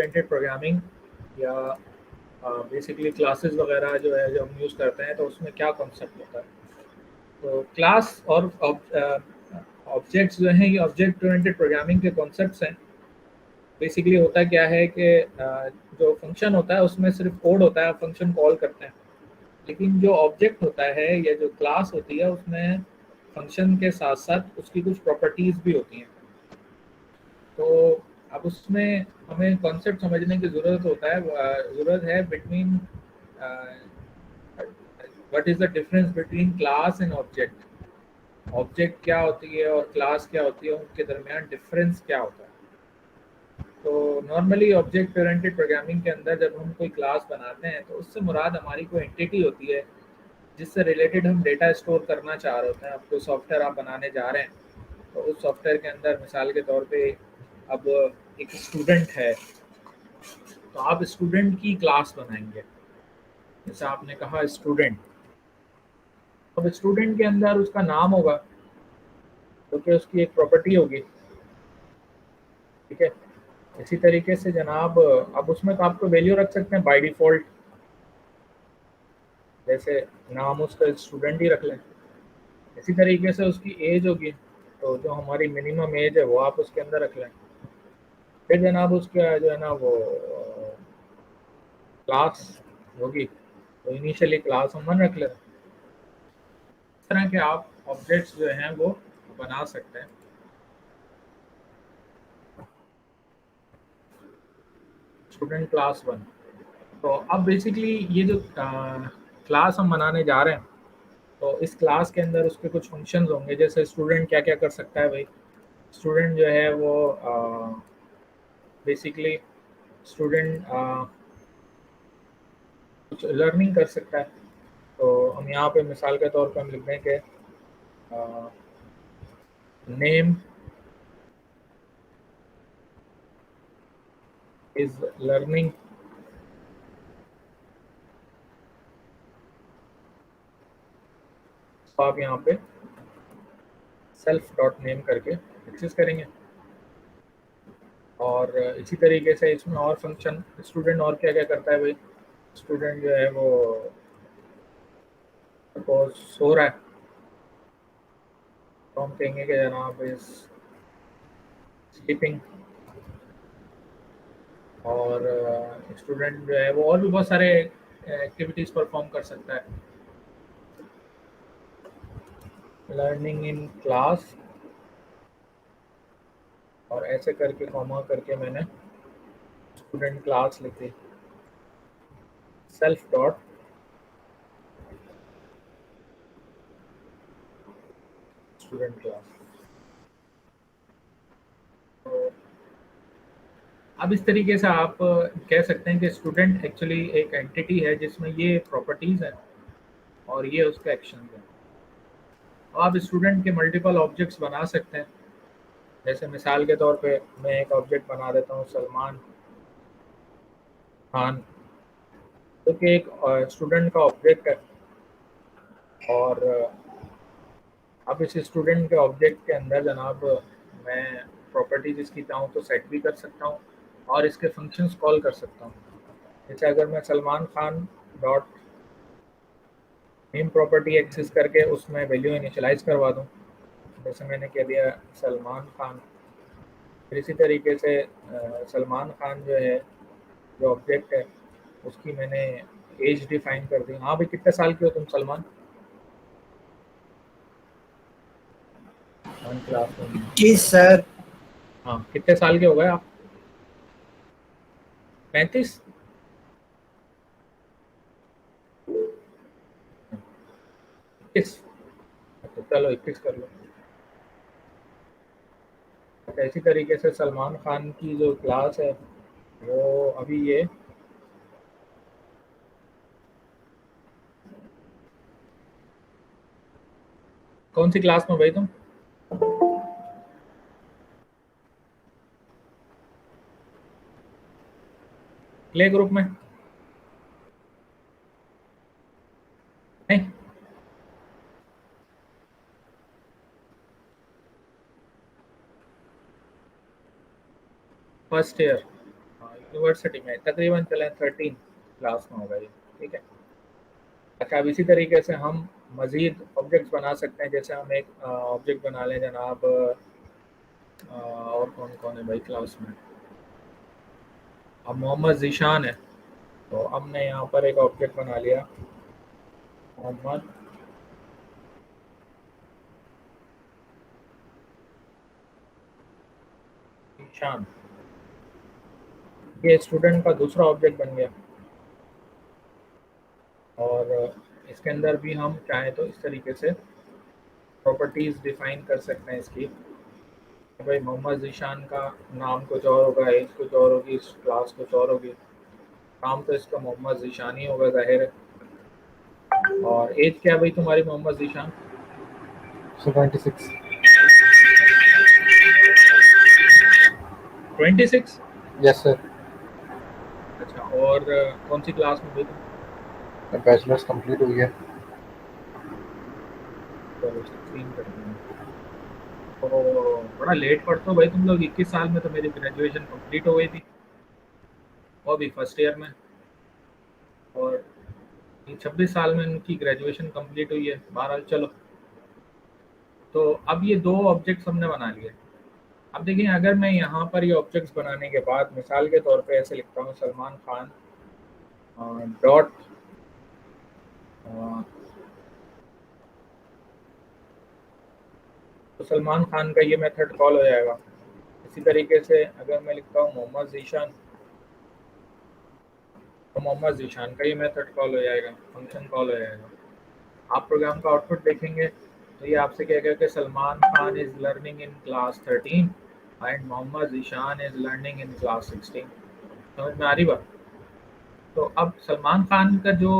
Oriented programming या basically classes वगैरह जो है जो हम यूज़ करते हैं तो उसमें क्या कॉन्सेप्ट होता है। तो क्लास और ऑब्जेक्ट्स जो हैं ये ऑब्जेक्ट ओरिएंटेड प्रोग्रामिंग के कॉन्सेप्ट्स हैं। बेसिकली होता क्या है कि जो फंक्शन होता है उसमें सिर्फ कोड होता है, फंक्शन कॉल करते हैं। लेकिन जो ऑब्जेक्ट होता है या जो क्लास होती है उसमें फंक्शन के साथ साथ उसकी कुछ प्रॉपर्टीज़ भी होती हैं। तो अब उसमें हमें कॉन्सेप्ट समझने की ज़रूरत है between what is the difference between class and object. Object क्या होती है और क्लास क्या होती है, उनके दरमियान डिफरेंस क्या होता है। तो नॉर्मली ऑब्जेक्ट ओरिएंटेड प्रोग्रामिंग के अंदर जब हम कोई क्लास बनाते हैं तो उससे मुराद हमारी कोई एंटिटी होती है जिससे रिलेटेड हम डेटा स्टोर करना चाह रहे होते हैं। अब कोई सॉफ्टवेयर आप बनाने जा रहे हैं तो उस सॉफ्टवेयर के अंदर मिसाल के तौर पे अब एक स्टूडेंट है तो आप स्टूडेंट की क्लास बनाएंगे। जैसे आपने कहा स्टूडेंट, अब स्टूडेंट के अंदर उसका नाम होगा जो कि उसकी एक प्रॉपर्टी होगी, ठीक है। इसी तरीके से जनाब अब उसमें तो आपको वैल्यू रख सकते हैं बाय डिफ़ॉल्ट, जैसे नाम उसका स्टूडेंट ही रख लें। इसी तरीके से उसकी एज होगी तो जो हमारी मिनिमम एज है वो आप उसके अंदर रख लें। फिर जनाब उसका जो है ना वो क्लास होगी तो इनिशियली क्लास हम 1 रख लें। इस तरह के आप ऑब्जेक्ट्स जो हैं वो बना सकते हैं। Student class 1। तो अब बेसिकली ये जो क्लास हम बनाने जा रहे हैं तो इस क्लास के अंदर उसके कुछ फंक्शंस होंगे। जैसे स्टूडेंट क्या क्या कर सकता है भाई, स्टूडेंट जो है वो बेसिकली स्टूडेंट कुछ लर्निंग कर सकता है। तो हम यहाँ पे मिसाल के तौर पे हम लिख दें कि नेम इज लर्निंग। तो आप यहाँ पे सेल्फ डॉट नेम करके एक्सेस करेंगे। और इसी तरीके से इसमें और फंक्शन स्टूडेंट और क्या क्या करता है भाई, स्टूडेंट जो है वो सपोज सो रहा है तो हम कहेंगे कि जनाब इज स्लीपिंग। और स्टूडेंट जो है वो और भी बहुत सारे एक्टिविटीज़ परफॉर्म कर सकता है। लर्निंग इन क्लास और ऐसे करके कॉमा करके मैंने स्टूडेंट क्लास लिखी, सेल्फ डॉट स्टूडेंट क्लास। तो अब इस तरीके से आप कह सकते हैं कि स्टूडेंट एक्चुअली एक एंटिटी है जिसमें ये प्रॉपर्टीज़ हैं और ये उसका एक्शन है। आप स्टूडेंट के मल्टीपल ऑब्जेक्ट्स बना सकते हैं। जैसे मिसाल के तौर पे मैं एक ऑब्जेक्ट बना देता हूँ सलमान खान, जो कि एक स्टूडेंट का ऑब्जेक्ट है। और अब इस स्टूडेंट के ऑब्जेक्ट के अंदर जनाब मैं प्रॉपर्टीज इसकी चाहूँ तो सेट भी कर सकता हूँ और इसके फंक्शंस कॉल कर सकता हूँ। जैसे अगर मैं Salman Khan dot name property access करके उसमें वैल्यू इनिशियलाइज करवा दूँ, जैसे मैंने कह दिया सलमान खान। फिर इसी तरीके से सलमान खान जो है जो ऑब्जेक्ट है उसकी मैंने एज डिफाइन कर दी। हाँ भाई कितने साल के हो तुम सलमान? 1 क्लास में। जी सर। हाँ कितने साल के हो गए आप? 35? इक्कीस? तो चलो 21 कर लो। तो इसी तरीके से सलमान खान की जो क्लास है वो अभी ये कौन सी क्लास में भाई तुम? प्ले ग्रुप में? नहीं, फर्स्ट ईयर। यूनिवर्सिटी में तकरीबन चले 13 क्लास में होगा ये, ठीक है। अच्छा, अब इसी तरीके से हम मज़ीद ऑब्जेक्ट्स बना सकते हैं। जैसे हम एक ऑब्जेक्ट बना लें जनाब, और कौन कौन है भाई क्लास में। अब मोहम्मद ज़ीशान है, तो हमने यहाँ पर एक ऑब्जेक्ट बना लिया मोहम्मद ज़ीशान। ये स्टूडेंट का दूसरा ऑब्जेक्ट बन गया। और इसके अंदर भी हम चाहें तो इस तरीके से प्रॉपर्टीज़ डिफ़ाइन कर सकते हैं इसकी, कि भाई मोहम्मद ज़ीशान का नाम कुछ और होगा, एज कुछ और होगी, क्लास कुछ और होगी। नाम तो इसका मोहम्मद ज़ीशान ही होगा ज़ाहिर है। और एज क्या है भाई तुम्हारी मोहम्मद ज़ीशान? 76। 26। Yes sir. अच्छा, और कौन सी क्लास में भाई तुम? बैचलर्स कंप्लीट हुई है। चलो 16 कर देंगे। तो बड़ा लेट पढ़ते हो भाई तुम लोग। 21 साल में तो मेरी ग्रेजुएशन कंप्लीट हो गई थी, वो भी फर्स्ट ईयर में। और 26 साल में उनकी ग्रेजुएशन कंप्लीट हुई है। बहरहाल चलो, तो अब ये दो ऑब्जेक्ट्स हमने बना लिए। अब देखिए, अगर मैं यहाँ पर ये ऑब्जेक्ट्स बनाने के बाद मिसाल के तौर पे ऐसे लिखता हूँ सलमान खान डॉट तो सलमान खान का ये मेथड कॉल हो जाएगा। इसी तरीके से अगर मैं लिखता हूँ मोहम्मद ज़ीशान, तो मोहम्मद ज़ीशान का ये मेथड कॉल हो जाएगा, फंक्शन कॉल हो जाएगा। आप प्रोग्राम का आउटपुट देखेंगे तो ये आपसे कहेगा कि Salman Khan is learning in class 13 and Mohammad Zeeshan is learning in class 16। समझ में आ रही बात? तो अब सलमान खान का जो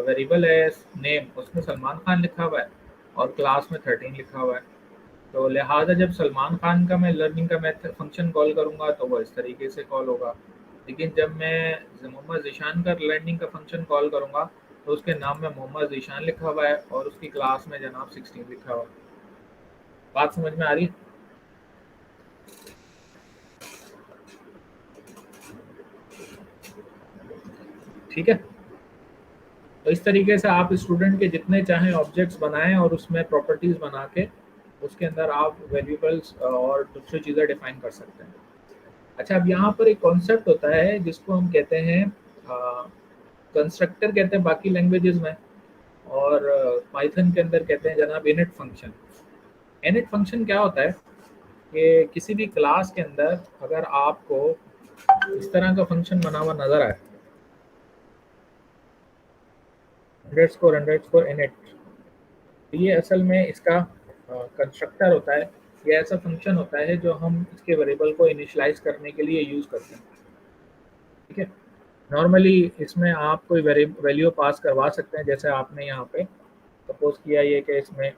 वेरिएबल है नेम, उसमें सलमान खान लिखा हुआ है और क्लास में 13 लिखा हुआ है। तो लिहाजा जब सलमान खान का मैं लर्निंग का मेथड फंक्शन कॉल करूँगा तो वो इस तरीके से कॉल होगा। लेकिन जब मैं मोहम्मद ज़ीशान का लर्निंग का फंक्शन कॉल करूँगा तो उसके नाम में मोहम्मद ज़ीशान लिखा हुआ है और उसकी क्लास में जनाब 16 लिखा हुआ है। बात समझ में आ रही है? ठीक है। तो इस तरीके से आप स्टूडेंट के जितने चाहें ऑब्जेक्ट्स बनाएं और उसमें प्रॉपर्टीज़ बना के उसके अंदर आप वेरिएबल्स और दूसरी चीज़ें डिफाइन कर सकते हैं। अच्छा, अब यहाँ पर एक कॉन्सेप्ट होता है जिसको हम कहते हैं कंस्ट्रक्टर कहते हैं बाकी लैंग्वेजेस में, और पाइथन के अंदर कहते हैं जनाब इनिट फंक्शन। इनिट फंक्शन क्या होता है कि किसी भी क्लास के अंदर अगर आपको इस तरह का फंक्शन बना हुआ नजर आए, अंडरस्कोर इनिट, तो ये असल में इसका कंस्ट्रक्टर होता है। ये ऐसा फंक्शन होता है जो हम इसके वेरिएबल को इनिशियलाइज करने के लिए यूज़ करते हैं, ठीक है। नॉर्मली इसमें आप कोई वैल्यू पास करवा सकते हैं, जैसे आपने यहाँ पे सपोज किया ये कि इसमें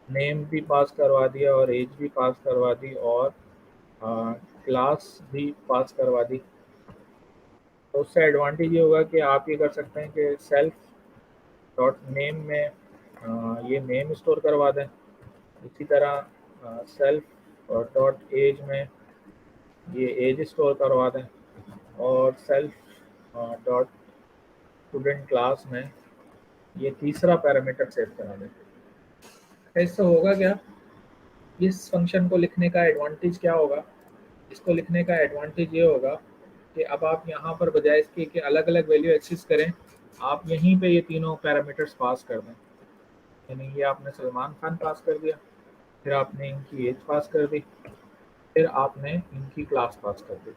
नेम भी पास करवा दिया और एज भी पास करवा दी और क्लास भी पास करवा दी। तो उससे एडवांटेज ये होगा कि आप ये कर सकते हैं कि सेल्फ डॉट नेम में ये नेम स्टोर करवा दें। इसी तरह सेल्फ डॉट एज में ये एज स्टोर करवा दें और सेल्फ डॉट स्टूडेंट क्लास में ये तीसरा पैरामीटर सेट करा दें। इससे होगा क्या, इस फंक्शन को लिखने का एडवांटेज क्या होगा? इसको लिखने का एडवांटेज ये होगा कि अब आप यहाँ पर बजाय इसके कि अलग अलग वैल्यू एक्सेस करें, आप यहीं पे ये तीनों पैरामीटर्स पास कर दें। यानी ये आपने सलमान खान पास कर दिया, फिर आपने इनकी एज पास कर दी, फिर आपने इनकी क्लास पास कर दी।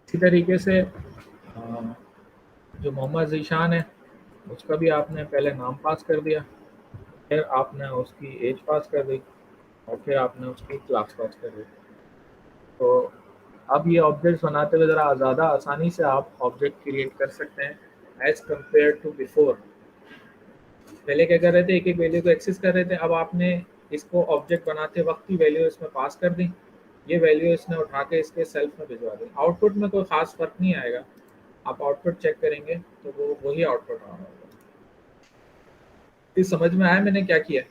इसी तरीके से जो मोहम्मद ज़ीशान है उसका भी आपने पहले नाम पास कर दिया, फिर आपने उसकी एज पास कर दी और फिर आपने उसकी क्लास पास कर दी। तो अब ये ऑब्जेक्ट्स बनाते हुए ज़रा ज़्यादा आसानी से आप ऑब्जेक्ट क्रिएट कर सकते हैं एज़ कम्पेयर टू बिफोर। पहले क्या कर रहे थे, एक एक वैल्यू को एक्सेस कर रहे थे। अब आपने इसको ऑब्जेक्ट बनाते वक्त ही वैल्यू इसमें पास कर दी, ये वैल्यू इसने उठा के इसके सेल्फ में भिजवा दी। आउटपुट में कोई ख़ास फ़र्क नहीं आएगा। आप आउटपुट चेक करेंगे तो वो वही आउटपुट आ रहा होगा। इस समझ में आया मैंने क्या किया?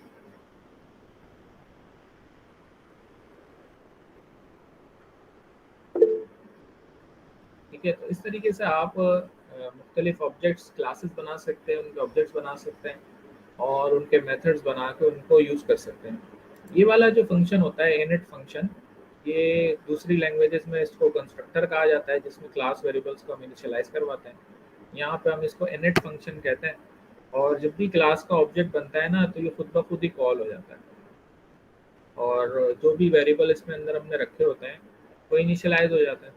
ठीक है, तो इस तरीके से आप मुख्तलिफ ऑब्जेक्ट्स क्लासेस बना सकते हैं, उनके ऑब्जेक्ट्स बना सकते हैं और उनके मेथड्स बना के उनको यूज़ कर सकते हैं। ये वाला जो फंक्शन होता है इनिट फंक्शन, ये दूसरी लैंग्वेजेस में इसको कंस्ट्रक्टर कहा जाता है, जिसमें क्लास वेरिएबल्स को हम इनिशियलाइज करवाते हैं। यहाँ पे हम इसको इनिट फंक्शन कहते हैं, और जब भी क्लास का ऑब्जेक्ट बनता है ना, तो ये खुद ब खुद ही कॉल हो जाता है, और जो भी वेरिएबल इसमें अंदर हमने रखे होते हैं वो इनिशियलाइज हो जाते हैं।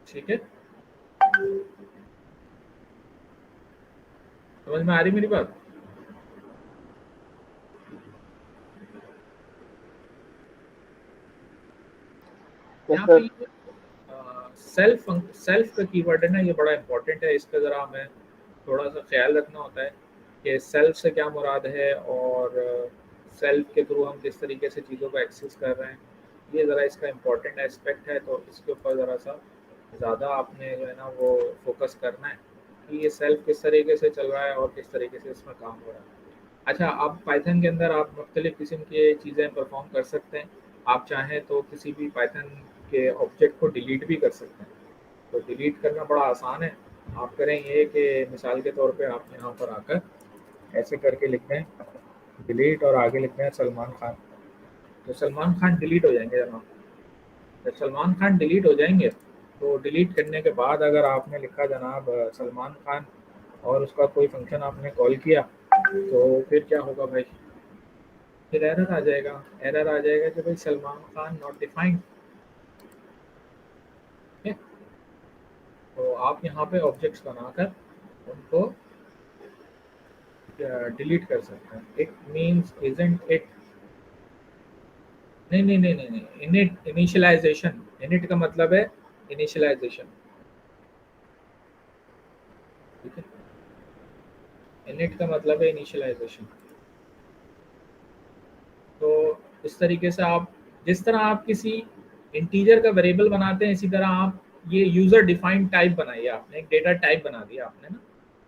ठीक है, समझ में आ रही मेरी बात? यस यहाँ सर। पे सेल्फ का कीवर्ड है ना, ये बड़ा इंपॉर्टेंट है, इसका ज़रा हमें थोड़ा सा ख्याल रखना होता है कि सेल्फ से क्या मुराद है और सेल्फ के थ्रू हम किस तरीके से चीज़ों को एक्सेस कर रहे हैं। ये ज़रा इसका इम्पोर्टेंट एस्पेक्ट है, तो इसके ऊपर ज़रा सा ज़्यादा आपने जो है ना वो फोकस करना है कि ये सेल्फ किस तरीके से चल रहा है और किस तरीके से इसमें काम हो रहा है। अच्छा, अब पाइथन के अंदर आप मुख्तलिफ़ किस्म की चीज़ें परफॉर्म कर सकते हैं। आप चाहें तो किसी भी पाइथन के ऑब्जेक्ट को डिलीट भी कर सकते हैं। तो डिलीट करना बड़ा आसान है। आप करें ये कि मिसाल के तौर पे आप यहाँ पर आकर ऐसे करके लिख दें डिलीट और आगे लिख दें सलमान खान, तो सलमान खान डिलीट हो जाएंगे जनाब। जब सलमान खान डिलीट हो जाएंगे तो डिलीट करने के बाद अगर आपने लिखा जनाब सलमान खान और उसका कोई फंक्शन आपने कॉल किया, तो फिर क्या होगा भाई? फिर एरर आ जाएगा। एरर आ जाएगा कि भाई सलमान खान नॉट डिफाइंड। ठीक है, तो आप यहाँ पे ऑब्जेक्ट्स बनाकर उनको डिलीट कर सकते हैं। इट मीन्स इजंट इट, नहीं नहीं नहीं नहीं नहीं, इनिट इनिशियलाइजेशन, इनिट का मतलब है इनिशियलाइजेशन। ठीक है, इनिट का मतलब है इनिशियलाइजेशन। तो इस तरीके से आप जिस तरह आप किसी इंटीजर का वेरिएबल बनाते हैं, इसी तरह आप ये यूजर डिफाइंड टाइप बनाइए, आपने एक डेटा टाइप बना दिया आपने ना,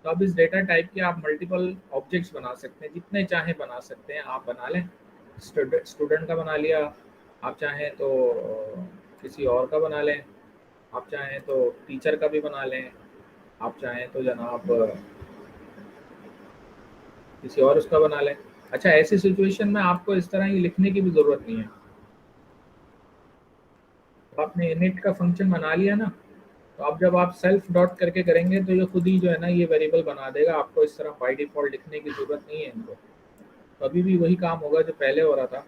तो अब इस डेटा टाइप के आप मल्टीपल ऑब्जेक्ट्स बना सकते हैं, जितने चाहे बना सकते हैं, आप बना लें। स्टूडेंट का बना लिया, आप चाहें तो किसी और का बना लें, आप चाहें तो टीचर का भी बना लें, आप चाहें तो जनाब किसी और उसका बना लें। अच्छा, ऐसी सिचुएशन में आपको इस तरह ही लिखने की भी ज़रूरत नहीं है। तो आपने इनिट का फंक्शन बना लिया ना, तो अब जब आप सेल्फ डॉट करके करेंगे तो ये खुद ही जो है ना ये वेरिएबल बना देगा, आपको इस तरह बाय डिफ़ॉल्ट लिखने की ज़रूरत नहीं है इनको। तो अभी भी वही काम होगा जो पहले हो रहा था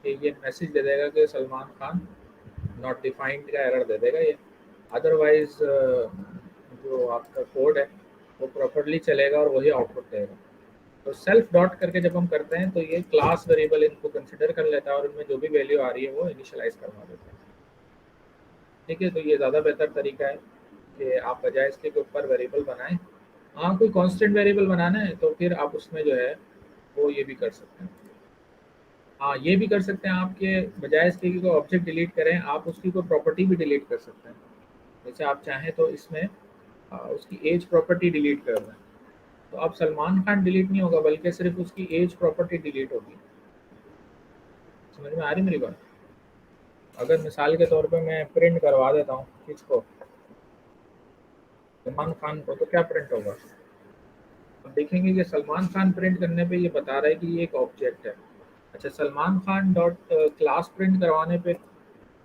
कि ये मैसेज दे देगा कि सलमान खान नॉट डिफाइंड का एरर दे देगा ये। अदरवाइज जो आपका कोड है वो प्रॉपरली चलेगा और वही आउटपुट देगा। तो सेल्फ डॉट करके जब हम करते हैं तो ये क्लास वेरिएबल इनको कंसिडर कर लेता है और इनमें जो भी वैल्यू आ रही है वो इनिशियलाइज करवा देता है। ठीक है, तो ये ज़्यादा बेहतर तरीका है कि आप बजाय इसके के ऊपर वेरिएबल बनाएं। हाँ, कोई कांस्टेंट वेरिएबल बनाना है तो फिर आप उसमें जो है वो ये भी कर सकते हैं। हाँ, ये भी कर सकते हैं, आपके बजाय इसके कि कोई ऑब्जेक्ट डिलीट करें, आप उसकी कोई प्रॉपर्टी भी डिलीट कर सकते हैं। जैसे आप चाहें तो इसमें उसकी एज प्रॉपर्टी डिलीट कर दें, तो अब सलमान खान डिलीट नहीं होगा बल्कि सिर्फ उसकी एज प्रॉपर्टी डिलीट होगी। समझ में आ रही मेरी बात? अगर मिसाल के तौर पे मैं प्रिंट करवा देता हूँ किसको, सलमान खान को, तो क्या प्रिंट होगा? अब देखेंगे कि सलमान खान प्रिंट करने पे ये बता रहा है कि ये एक ऑब्जेक्ट है। अच्छा, Salman Khan dot class print करवाने पे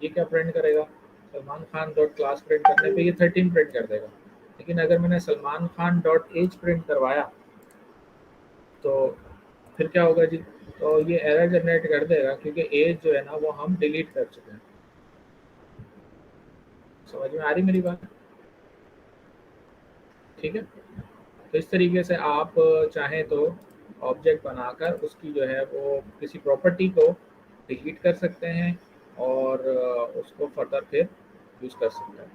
ये क्या प्रिंट करेगा? Salman Khan dot class print करने पे ये 13 प्रिंट कर देगा। लेकिन अगर मैंने Salman Khan dot age print करवाया तो फिर क्या होगा जी? तो ये एरर जनरेट कर देगा क्योंकि एज जो है ना वो हम डिलीट कर चुके हैं। समझ में आ रही मेरी बात? ठीक है, तो इस तरीके से आप चाहें तो ऑब्जेक्ट बनाकर उसकी जो है वो किसी प्रॉपर्टी को डिलीट कर सकते हैं और उसको फर्दर फिर यूज़ कर सकते हैं।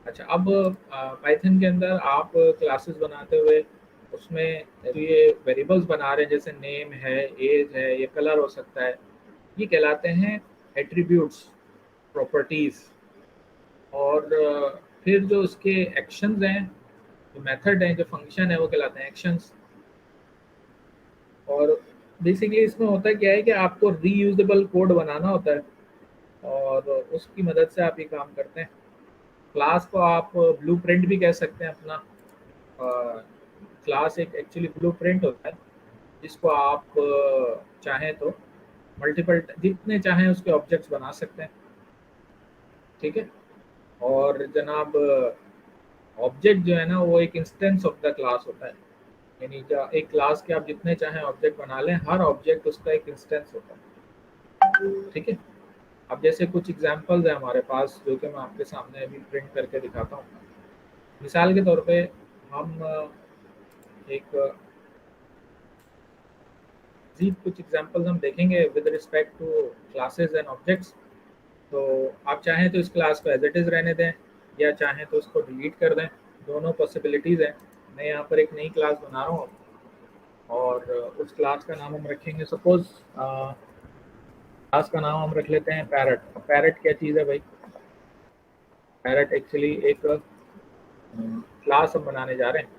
अच्छा, अब पाइथन के अंदर आप क्लासेस बनाते हुए उसमें जो ये वेरिएबल्स बना रहे हैं, जैसे नेम है, एज है, ये कलर हो सकता है, ये कहलाते हैं एट्रीब्यूट्स, प्रॉपर्टीज़। और फिर जो उसके एक्शंस हैं, जो मेथड हैं, जो फंक्शन है, वो कहलाते हैं एक्शंस। और बेसिकली इसमें होता क्या है कि आपको रीयूजेबल कोड बनाना होता है। और उसकी मदद से आप ये काम करते हैं। क्लास को आप ब्लूप्रिंट भी कह सकते हैं अपना। क्लास एक एक्चुअली ब्लूप्रिंट होता है जिसको आप चाहें तो मल्टीपल जितने चाहें उसके ऑब्जेक्ट्स बना सकते हैं, ठीक है। और जनाब ऑब्जेक्ट जो है ना वो एक इंस्टेंस ऑफ द क्लास होता है, यानी एक क्लास के आप जितने चाहें ऑब्जेक्ट बना लें, हर ऑब्जेक्ट उसका एक इंस्टेंस होता है, ठीक है। अब जैसे कुछ एग्जांपल्स हैं हमारे पास जो कि मैं आपके सामने अभी प्रिंट करके दिखाता हूँ। मिसाल के तौर पे हम एक जी कुछ एग्जांपल्स हम देखेंगे with respect to classes and objects. तो आप चाहें तो इस क्लास को एज इट इज़ रहने दें या चाहें तो उसको डिलीट कर दें, दोनों पॉसिबिलिटीज़ हैं। मैं यहाँ पर एक नई क्लास बना रहा हूँ और उस क्लास का नाम हम रखेंगे, सपोज क्लास का नाम हम रख लेते हैं पैरट। पैरट क्या चीज़ है भाई? पैरट एक्चुअली एक क्लास हम बनाने जा रहे हैं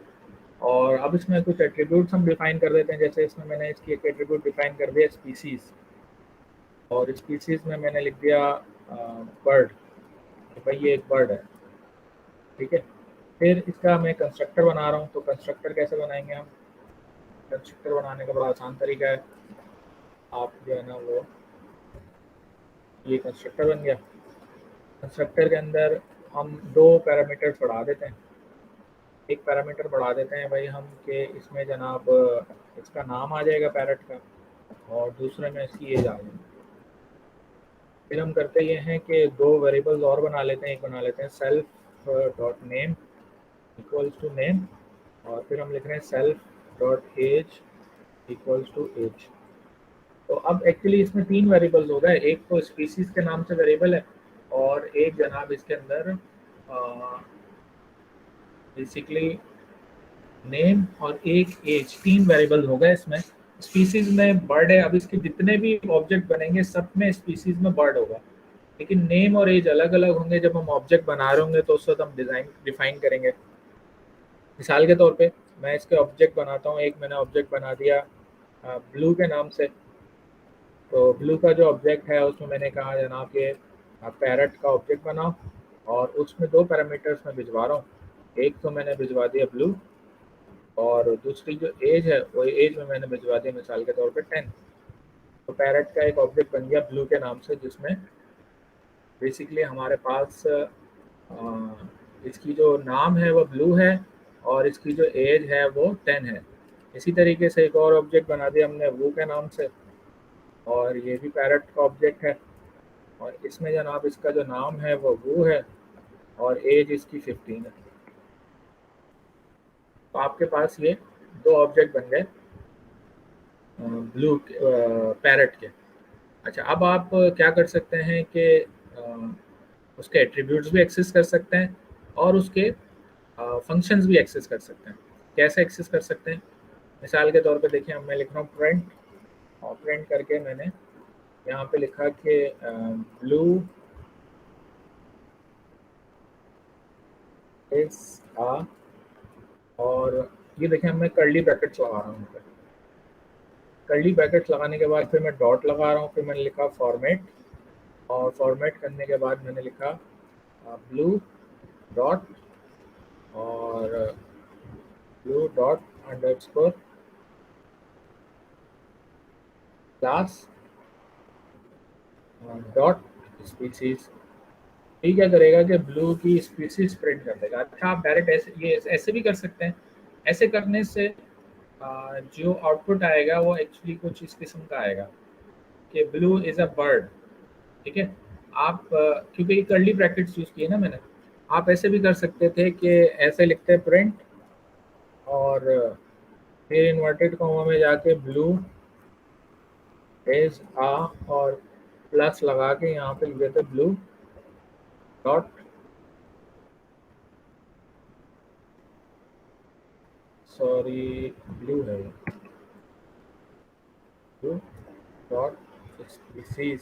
और अब इसमें कुछ एट्रीब्यूट्स हम डिफाइन कर देते हैं। जैसे इसमें मैंने इसकी एक एट्रीब्यूट डिफाइन कर दिया स्पीसीज, और स्पीसीज में मैंने लिख दिया बर्ड, भाई ये एक बर्ड है, ठीक है। फिर इसका मैं कंस्ट्रक्टर बना रहा हूँ, तो कंस्ट्रक्टर कैसे बनाएंगे हम? कंस्ट्रक्टर बनाने का बड़ा आसान तरीका है, आप जो है ना वो ये कंस्ट्रक्टर बन गया। कंस्ट्रक्टर के अंदर हम दो पैरामीटर्स बढ़ा देते हैं। एक पैरामीटर बढ़ा देते हैं भाई हम कि इसमें जनाब इसका नाम आ जाएगा पैरट का, और दूसरे में इसकी एज आ जाएगी। फिर हम करते ये हैं कि दो वेरिएबल्स और बना लेते हैं। एक बना लेते हैं self dot name equals to name, और फिर हम लिख रहे हैं self dot age equals to age. तो अब एक्चुअली इसमें तीन वेरिएबल्स हो गए, एक तो स्पीसीज के नाम से वेरिएबल है और एक जनाब इसके अंदर बेसिकली नेम और एक एज, तीन वेरिएबल हो गए इसमें। स्पीसीज में बर्ड है, अब इसके जितने भी ऑब्जेक्ट बनेंगे सब में स्पीसीज में बर्ड होगा, लेकिन नेम और एज अलग अलग होंगे। जब हम ऑब्जेक्ट बना रहे होंगे तो उस वक्त हम डिफाइन करेंगे। मिसाल के तौर पे मैं इसके ऑब्जेक्ट बनाता हूँ, एक मैंने ऑब्जेक्ट बना दिया ब्लू के नाम से। तो ब्लू का जो ऑब्जेक्ट है उसमें मैंने कहा जनाब कि पैरट का ऑब्जेक्ट बनाओ, और उसमें दो पैरामीटर्स मैं भिजवा रहा हूँ। एक तो मैंने भिजवा दिया ब्लू, और दूसरी जो एज है वो एज में मैंने भिजवा दिया मिसाल के तौर पे 10। तो पैरट का एक ऑब्जेक्ट बन गया ब्लू के नाम से, जिसमें बेसिकली हमारे पास इसकी जो नाम है वो ब्लू है और इसकी जो एज है वो 10 है। इसी तरीके से एक और ऑब्जेक्ट बना दिया हमने वो के नाम से, और ये भी पैरट का ऑब्जेक्ट है, और इसमें जनाब इसका जो नाम है वो है और एज इसकी 15 है। तो आपके पास ये दो ऑब्जेक्ट बन गए ब्लू पैरट के। अच्छा, अब आप क्या कर सकते हैं कि उसके एट्रीब्यूट्स भी एक्सेस कर सकते हैं और उसके फंक्शंस भी एक्सेस कर सकते हैं। कैसे एक्सेस कर सकते हैं? मिसाल के तौर पे देखिए, मैं लिख रहा हूँ प्रिंट, और प्रिंट करके मैंने यहाँ पे लिखा कि ब्लू इज आ, और ये देखिए मैं कर्ली ब्रैकेट्स लगा रहा हूँ। कर्ली ब्रैकेट्स लगाने के बाद फिर मैं डॉट लगा रहा हूँ, फिर मैंने लिखा फॉर्मेट, और फॉर्मेट करने के बाद मैंने लिखा ब्लू डॉट, और blue dot underscore class dot species. ये क्या करेगा कि ब्लू की स्पीसीज प्रिंट कर देगा। अच्छा, आप डायरेक्ट ऐसे भी कर सकते हैं। ऐसे करने से जो आउटपुट आएगा वो एक्चुअली कुछ इस किस्म का आएगा कि ब्लू इज़ अ बर्ड, ठीक है। आप क्योंकि ये कर्ली ब्रैकेट्स यूज़ किए ना मैंने, आप ऐसे भी कर सकते थे कि ऐसे लिखते प्रिंट और फिर इन्वर्टेड कॉमा में जाके ब्लू इज आ, और प्लस लगा के यहाँ पे लिख देते ब्लू डॉट सॉरी ब्लू है ब्लू डॉट स्पीसीज।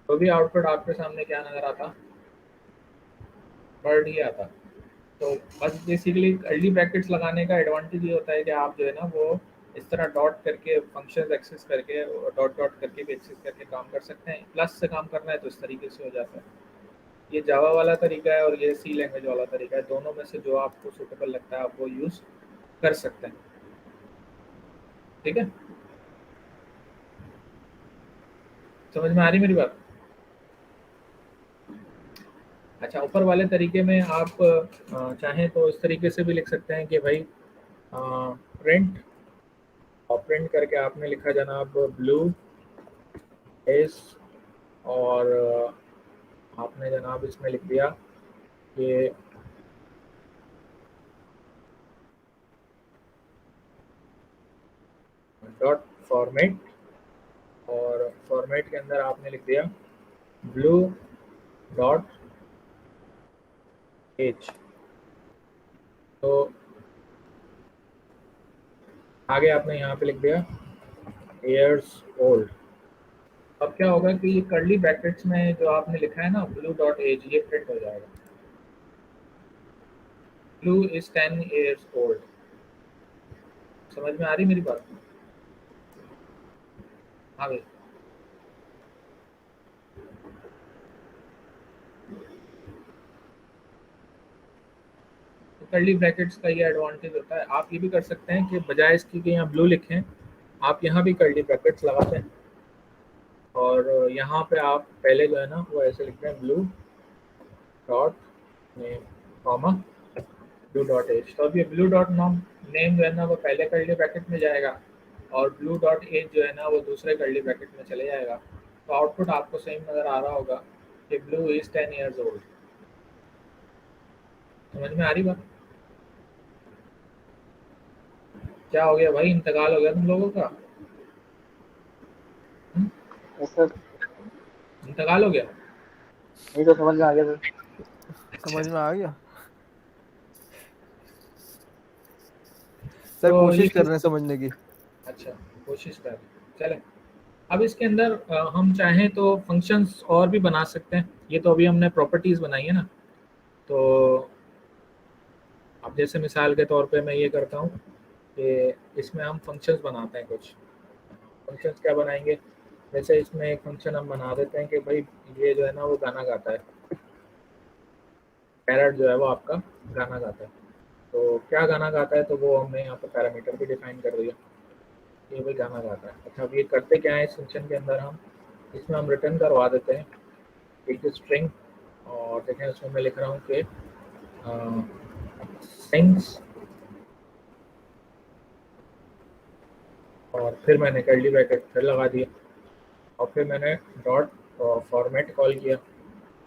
तो भी आउटपुट आपके सामने क्या नज़र आता? बर्ड ही आता। तो बस बेसिकली कर्ली ब्रैकेट्स लगाने का एडवांटेज ये होता है कि आप जो है ना वो इस तरह डॉट करके फंक्शन एक्सेस करके डॉट डॉट करके भी एक्सेस करके काम कर सकते हैं। प्लस से काम करना है तो इस तरीके से हो जाता है। ये जावा वाला तरीका है और ये सी लैंग्वेज वाला तरीका है। दोनों में से जो आपको सूटेबल लगता है आप वो यूज़ कर सकते हैं। ठीक है, समझ में आ रही मेरी बात? अच्छा, ऊपर वाले तरीके में आप चाहें तो इस तरीके से भी लिख सकते हैं कि भाई प्रिंट, और प्रिंट करके आपने लिखा जनाब ब्लू इज, और आपने जनाब इसमें लिख दिया कि डॉट फॉर्मेट, और फॉर्मेट के अंदर आपने लिख दिया ब्लू डॉट एज। तो आगे आपने यहाँ पे लिख दिया ईयर्स ओल्ड। अब क्या होगा कि ये कर्ली ब्रैकेट्स में जो आपने लिखा है ना ब्लू डॉट एज, ये प्रिंट हो जाएगा। Blue is 10 years old. समझ में आ रही मेरी बात? हाँ भाई। तो कर्ली ब्रैकेट्स का ये एडवांटेज होता है। आप ये भी कर सकते हैं कि बजाय इसकी कि यहाँ ब्लू लिखें, आप यहाँ भी कर्ली ब्रैकेट्स लगाते हैं और यहाँ पे आप पहले जो है ना वो ऐसे लिखते हैं blue dot name comma blue dot age. तो अब ये ब्लू डॉट नेम जो है ना वो पहले कर्ली ब्रैकेट में जाएगा और ब्लू डॉट एज जो है ना वो दूसरे कर्ली ब्रैकेट में चले जाएगा। तो आउटपुट आपको सेम नज़र आ रहा होगा कि ब्लू इज 10 ईयर्स ओल्ड। समझ में आ रही बात? क्या हो गया भाई, इंतकाल हो गया तुम लोगों का? हम्म? Yes sir. इंतकाल हो गया? नहीं तो समझ में आ गया सर। समझ में आ गया सर, तो कोशिश ये कर रहे हैं समझने की। अच्छा, कोशिश कर चलें। अब इसके अंदर हम चाहें तो फंक्शंस और भी बना सकते हैं। ये तो अभी हमने प्रॉपर्टीज़ बनाई है ना, तो अब जैसे मिसाल के तौर पे मैं ये करता हूँ कि इसमें हम फंक्शंस बनाते हैं। कुछ फंक्शंस क्या बनाएंगे, जैसे इसमें एक फंक्शन हम बना देते हैं कि भाई ये जो है ना वो गाना गाता है, पैरट जो है वो आपका गाना गाता है। तो क्या गाना गाता है, तो वो हमने यहाँ पर पैरामीटर भी डिफाइन कर दिया, ये भाई गाना गाता है। अच्छा, अब ये करते क्या है इस फंक्शन के अंदर, हम इसमें हम रिटर्न करवा देते हैं एक स्ट्रिंग, और देखें उसमें मैं लिख रहा हूँ कि सिंग्स, और फिर मैंने कर्ली ब्रैकेट फिर लगा दिया, और फिर मैंने डॉट फॉर्मेट कॉल किया,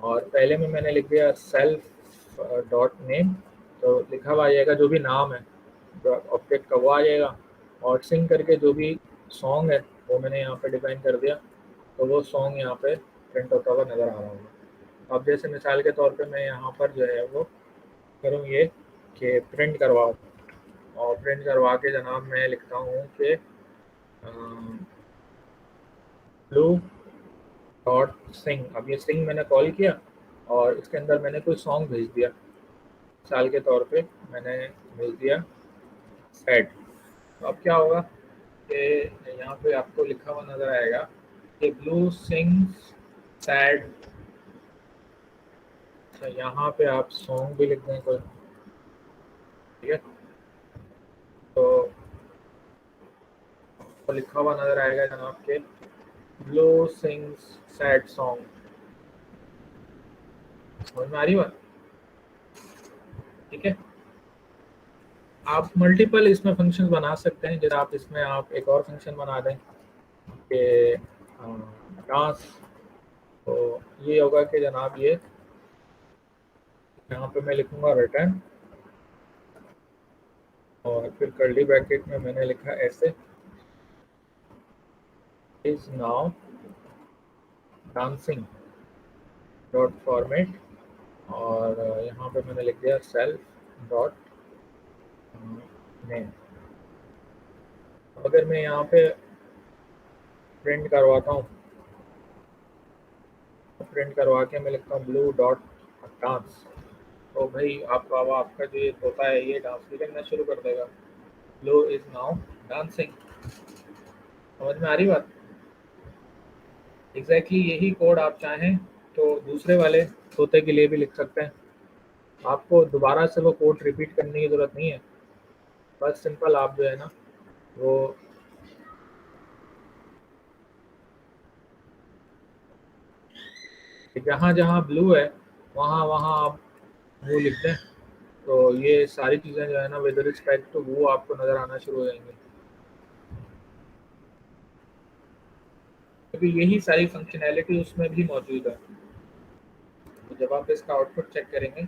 और पहले में मैंने लिख दिया सेल्फ डॉट नेम। तो लिखा हुआ आ जाएगा जो भी नाम है ऑब्जेक्ट का वो आ जाएगा, और सिंग करके जो भी सॉन्ग है वो मैंने यहाँ पे डिफाइन कर दिया, तो वो सॉन्ग यहाँ पे प्रिंट होता हुआ नज़र आ रहा होगा। अब जैसे मिसाल के तौर पे मैं यहाँ पर जो है वो करूँ ये कि प्रिंट करवाऊँ, और प्रिंट करवा के जनाब मैं लिखता हूँ कि ब्लू डॉट सिंग। अब ये सिंग मैंने कॉल किया और इसके अंदर मैंने कोई सॉन्ग भेज दिया। मिसाल के तौर पे मैंने भेज दिया सैड। तो अब क्या होगा कि यहाँ पे आपको लिखा हुआ नज़र आएगा कि ब्लू सिंग्स सैड। अच्छा, यहाँ पे आप सॉन्ग भी लिख दें कोई, ठीक है, तो लिखा हुआ नज़र आएगा जनाब के ब्लू सिंग्स सैड सॉन्ग। समझ में आ रही बात? ठीक है, आप मल्टीपल इसमें फंक्शंस बना सकते हैं। जैसे आप इसमें आप एक और फंक्शन बना दें कि डांस, तो ये होगा कि जनाब ये यहाँ पे मैं लिखूंगा रिटर्न, और फिर कर्ली ब्रैकेट में मैंने लिखा ऐसे is now dancing dot format, और यहाँ पे मैंने लिख दिया सेल्फ डॉट नेम। अगर मैं यहाँ पे प्रिंट करवाता हूँ, प्रिंट करवा के मैं लिखता हूँ ब्लू डॉट डांस, तो भाई आपका जो ये तोता है ये डांस भी करना शुरू कर देगा। Blue is now dancing. समझ में आ रही बात? एग्जैक्टली यही कोड आप चाहें तो दूसरे वाले तोते के लिए भी लिख सकते हैं। आपको दोबारा से वो कोड रिपीट करने की ज़रूरत नहीं है, बस सिंपल आप जो है ना वो जहाँ जहाँ ब्लू है वहाँ वहाँ आप वो लिख दें, तो ये सारी चीज़ें जो है ना विद रिस्पेक्ट टू वो आपको नज़र आना शुरू हो जाएंगी, क्योंकि यही सारी फंक्शनैलिटी उसमें भी मौजूद है। तो जब आप इसका आउटपुट चेक करेंगे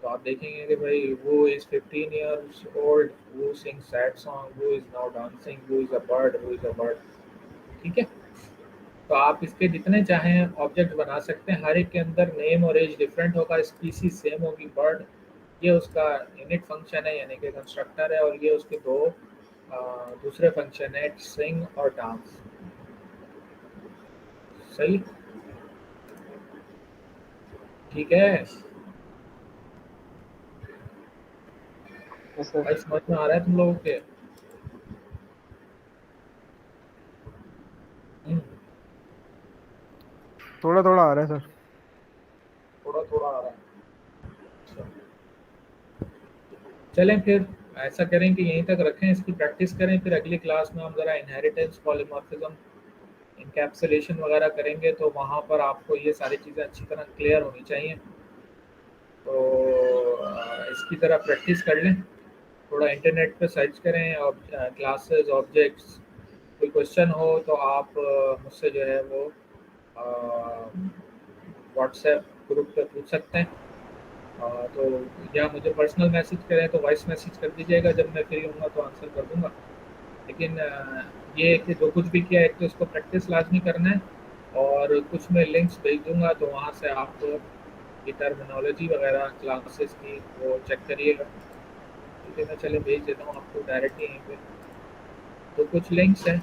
तो आप देखेंगे कि भाई वो इज़ 15 years old, वो सिंग सैड सॉन्ग, वो इज़ नाउ डांसिंग, वो इज़ अ बर्ड, वो इज़ अ बर्ड। ठीक है, तो आप इसके जितने चाहें ऑब्जेक्ट बना सकते हैं। हर एक के अंदर नेम और एज डिफरेंट होगा, स्पीसीज सेम होगी। बर्ड ये उसका इनिट फंक्शन है यानी कि कंस्ट्रक्टर है, और ये उसके दो दूसरे फंक्शन है, सिंग और डांस। सही, ठीक है यस सर। भाई, समझ में आ रहा है तुम लोगों के? थोड़ा थोड़ा आ रहा है सर। थोड़ा थोड़ा आ रहा है। अच्छा। चलें फिर ऐसा करें कि यहीं तक रखें, इसकी प्रैक्टिस करें, फिर अगली क्लास में हम ज़रा इनहेरिटेंस, पॉलीमॉर्फिज्म, इनकैप्सुलेशन वगैरह करेंगे, तो वहाँ पर आपको ये सारी चीज़ें अच्छी तरह क्लियर होनी चाहिए। तो इसकी तरह प्रैक्टिस कर लें, थोड़ा इंटरनेट पे सर्च करें और क्लासेस, ऑब्जेक्ट्स। कोई क्वेश्चन हो तो आप मुझसे जो है वो व्हाट्सएप ग्रुप पे पूछ सकते हैं। तो या मुझे पर्सनल मैसेज करें तो वॉइस मैसेज कर दीजिएगा, जब मैं फ्री होऊंगा तो आंसर कर दूंगा। लेकिन ये है कि जो कुछ भी किया है तो इसको प्रैक्टिस लाजमी करना है, और कुछ मैं लिंक्स भेज दूंगा तो वहाँ से आप की टर्मिनोलॉजी वगैरह क्लासेस की वो चेक करिएगा। ठीक है, मैं चले भेज देता हूँ आपको डायरेक्टली यहीं पे। तो कुछ लिंक्स हैं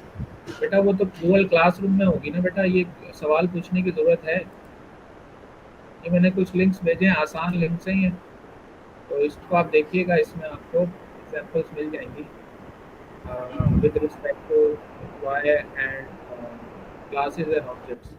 बेटा, वो तो गूगल क्लासरूम में होगी ना बेटा, ये सवाल पूछने की ज़रूरत है। ये मैंने कुछ लिंक्स भेजे हैं, आसान लिंक्स हैं ये, तो इसको आप देखिएगा, इसमें आपको एग्जाम्पल्स मिल जाएंगी with respect to why and classes and objects.